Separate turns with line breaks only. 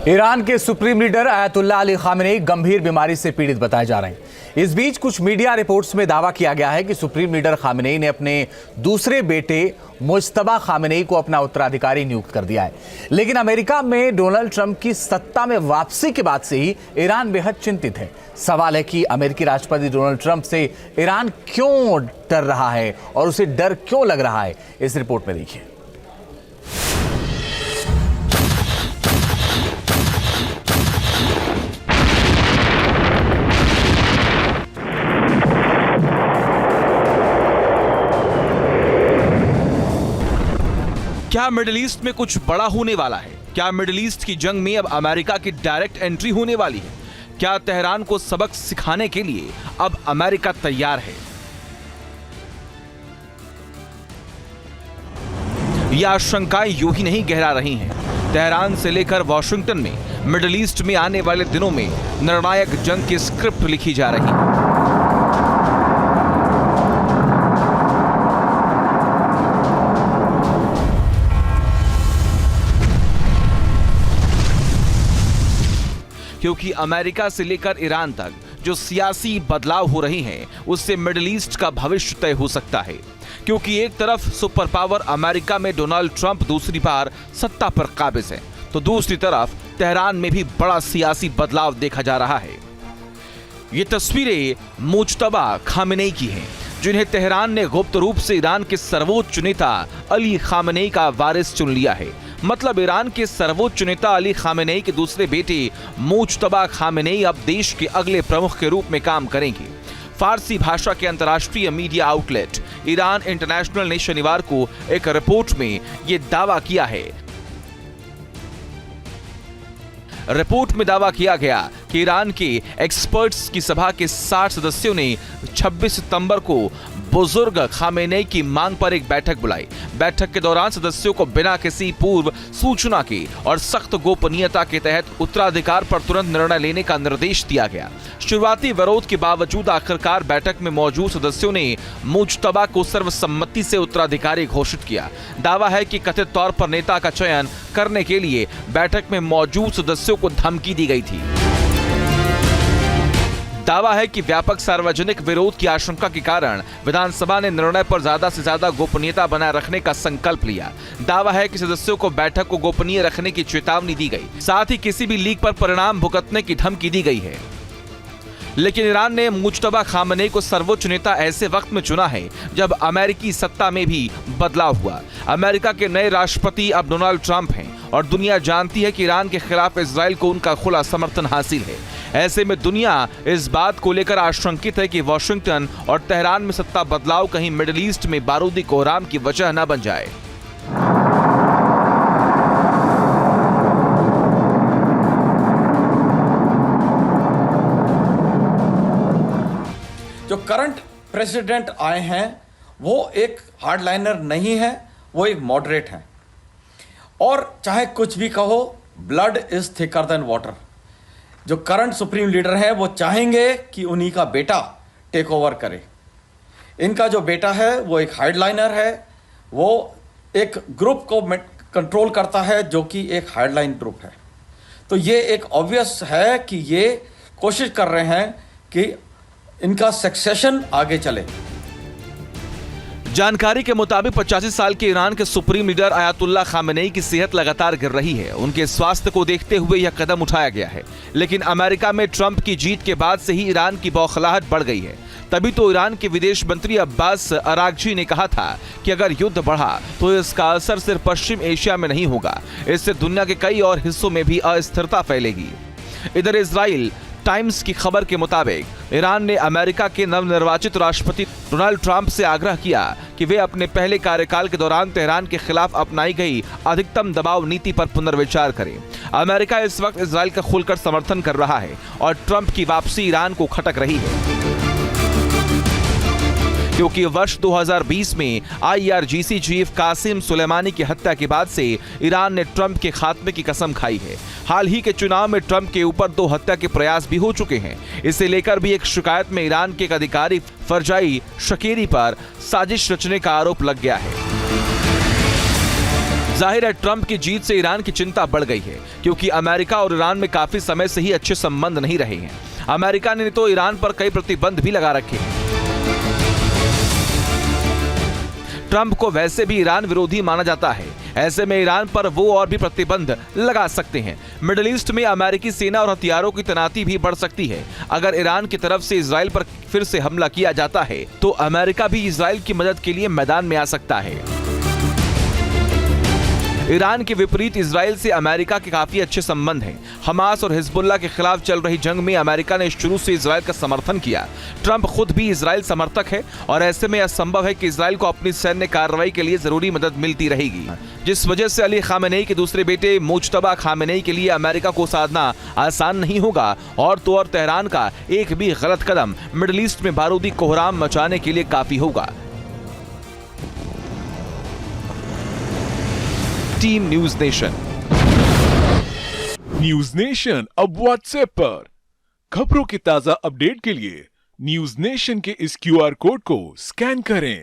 Iran के supreme leader Ayatollah Ali Khamenei गंभीर बीमारी से पीड़ित बताए जा रहे हैं। इस बीच कुछ मीडिया रिपोर्ट्स में दावा किया गया है कि सुप्रीम लीडर खामेनेई ने अपने दूसरे बेटे मुज्तबा खामेनेई को अपना उत्तराधिकारी नियुक्त कर दिया है। लेकिन अमेरिका में डोनाल्ड ट्रंप की सत्ता में वापसी के बाद से ही ईरान बेहद चिंतित है। सवाल है कि अमेरिकी राष्ट्रपति डोनाल्ड ट्रंप से ईरान क्यों डर रहा है और उसे डर क्यों लग रहा है, इस रिपोर्ट में देखिए।
क्या मिडिल ईस्ट में कुछ बड़ा होने वाला है? क्या मिडिल ईस्ट की जंग में अब अमेरिका की डायरेक्ट एंट्री होने वाली है? क्या तेहरान को सबक सिखाने के लिए अब अमेरिका तैयार है? यह आशंकाएं यूं ही नहीं गहरा रही हैं। तेहरान से लेकर वॉशिंगटन में मिडिल ईस्ट में आने वाले दिनों में निर्णायक जंग की स्क्रिप्ट लिखी जा रही है। क्योंकि अमेरिका से लेकर ईरान तक जो सियासी बदलाव हो रहे हैं, उससे मिडिल ईस्ट का भविष्य तय हो सकता है। क्योंकि एक तरफ सुपर पावर अमेरिका में डोनाल्ड ट्रंप दूसरी बार सत्ता पर काबिज है, तो दूसरी तरफ तेहरान में भी बड़ा सियासी बदलाव देखा जा रहा है। ये तस्वीरें मुज्तबा खामेनेई की हैं, जिन्हें तेहरान ने गुप्त रूप से ईरान के सर्वोच्च नेता अली खामेनेई का वारिस चुन लिया है। मतलब ईरान के सर्वोच्च नेता अली खामेनेई के दूसरे बेटे मुज्तबा खामेनेई अब देश के अगले प्रमुख के रूप में काम करेंगे। फारसी भाषा के अंतर्राष्ट्रीय मीडिया आउटलेट ईरान इंटरनेशनल ने शनिवार को एक रिपोर्ट में यह दावा किया है। रिपोर्ट में दावा किया गया कि ईरान के एक्सपर्ट्स की सभा के 60 सदस्यों ने 26 सितंबर को बुजुर्ग खामेनेई की मांग पर एक बैठक बुलाई। बैठक के दौरान सदस्यों को बिना किसी पूर्व सूचना के और सख्त गोपनीयता के तहत उत्तराधिकार पर तुरंत निर्णय लेने का निर्देश दिया गया। शुरुआती विरोध के बावजूद आखिरकार बैठक में मौजूद सदस्यों ने मुज्तबा को सर्वसम्मति से उत्तराधिकारी घोषित किया। दावा है कि कथित तौर पर नेता का चयन करने के लिए बैठक में मौजूद सदस्यों को धमकी दी गई थी। दावा है कि व्यापक सार्वजनिक विरोध की आशंका के कारण विधानसभा ने निर्णय पर ज्यादा से ज्यादा गोपनीयता बनाए रखने का संकल्प लिया। दावा है कि सदस्यों को बैठक को गोपनीय रखने की चेतावनी दी गई, साथ ही किसी भी लीक पर परिणाम भुगतने की धमकी दी गई है। लेकिन ईरान ने मुज्तबा खामेनेई को सर्वोच्च नेता ऐसे वक्त में चुना है जब अमेरिकी सत्ता में भी बदलाव हुआ। अमेरिका के नए राष्ट्रपति अब डोनाल्ड ट्रंप हैं और दुनिया जानती है कि ईरान के खिलाफ इजराइल को उनका खुला समर्थन हासिल है। ऐसे में दुनिया इस बात को लेकर आशंकित है कि वॉशिंगटन और तेहरान में सत्ता बदलाव कहीं मिडिल ईस्ट में बारूदी कोहराम की वजह न बन जाए।
जो करंट प्रेसिडेंट आए हैं वो एक हार्डलाइनर नहीं है, वो एक मॉडरेट है। और चाहे कुछ भी कहो, blood is thicker than water. जो करंट सुप्रीम लीडर है वो चाहेंगे कि उन्हीं का बेटा टेक ओवर करे। इनका जो बेटा है वो एक हार्डलाइनर है, वो एक ग्रुप को कंट्रोल करता है जो कि एक हार्डलाइन ग्रुप है। तो ये एक ऑब्वियस है कि ये कोशिश कर रहे हैं कि इनका सक्सेशन आगे चले।
जानकारी के मुताबिक 85 साल के ईरान के सुप्रीम लीडर अयातुल्लाह खामेनेई की सेहत लगातार गिर रही है। उनके स्वास्थ्य को देखते हुए यह कदम उठाया गया है। लेकिन अमेरिका में ट्रंप की जीत के बाद से ही ईरान की बौखलाहट बढ़ गई है। तभी तो ईरान के विदेश मंत्री अब्बास अरागची ने कहा था कि अगर युद्ध बढ़ा तो इसका असर सिर्फ पश्चिम एशिया में नहीं होगा, इससे दुनिया के कई और हिस्सों में भी अस्थिरता फैलेगी। इधर इजराइल टाइम्स की खबर के मुताबिक ईरान ने अमेरिका के नवनिर्वाचित राष्ट्रपति डोनाल्ड ट्रंप से आग्रह किया कि वे अपने पहले कार्यकाल के दौरान तेहरान के खिलाफ अपनाई गई अधिकतम दबाव नीति पर पुनर्विचार करें। अमेरिका इस वक्त इजराइल का खुलकर समर्थन कर रहा है और ट्रंप की वापसी ईरान को खटक रही है। क्योंकि वर्ष 2020 में IRGC चीफ कासिम सुलेमानी की हत्या के बाद से ईरान ने ट्रंप के खात्मे की कसम खाई है। हाल ही के चुनाव में ट्रंप के ऊपर 2 हत्या के प्रयास भी हो चुके हैं। इसे लेकर भी एक शिकायत में ईरान के एक अधिकारी फरजाई शकीरी पर साजिश रचने का आरोप लग गया है। जाहिर है ट्रंप की जीत से ईरान की चिंता बढ़ गई है, क्योंकि अमेरिका और ईरान में काफी समय से ही अच्छे संबंध नहीं रहे हैं। अमेरिका ने तो ईरान पर कई प्रतिबंध भी लगा रखे हैं। ट्रंप को वैसे भी ईरान विरोधी माना जाता है, ऐसे में ईरान पर वो और भी प्रतिबंध लगा सकते हैं। मिडिल ईस्ट में अमेरिकी सेना और हथियारों की तैनाती भी बढ़ सकती है। अगर ईरान की तरफ से इजराइल पर फिर से हमला किया जाता है तो अमेरिका भी इजराइल की मदद के लिए मैदान में आ सकता है। ईरान के विपरीत इजराइल से अमेरिका के काफी अच्छे संबंध हैं। हमास और हिजबुल्लाह के खिलाफ चल रही जंग में अमेरिका ने शुरू से इजराइल का समर्थन किया। ट्रंप खुद भी इजराइल समर्थक है और ऐसे में यह संभव है कि इजराइल को अपनी सैन्य कार्रवाई के लिए जरूरी मदद मिलती रहेगी, जिस वजह से अली खामेनेई के दूसरे बेटे मुज्तबा खामेनेई के लिए अमेरिका को साधना आसान नहीं होगा। और तो और तेहरान का एक भी गलत कदम मिडिल ईस्ट में बारूदी कोहराम मचाने के लिए काफी होगा। Team news nation.
News nation अब व्हाट्सएप पर खबरों की ताजा अपडेट के लिए न्यूज नेशन के इस QR कोड को स्कैन करें।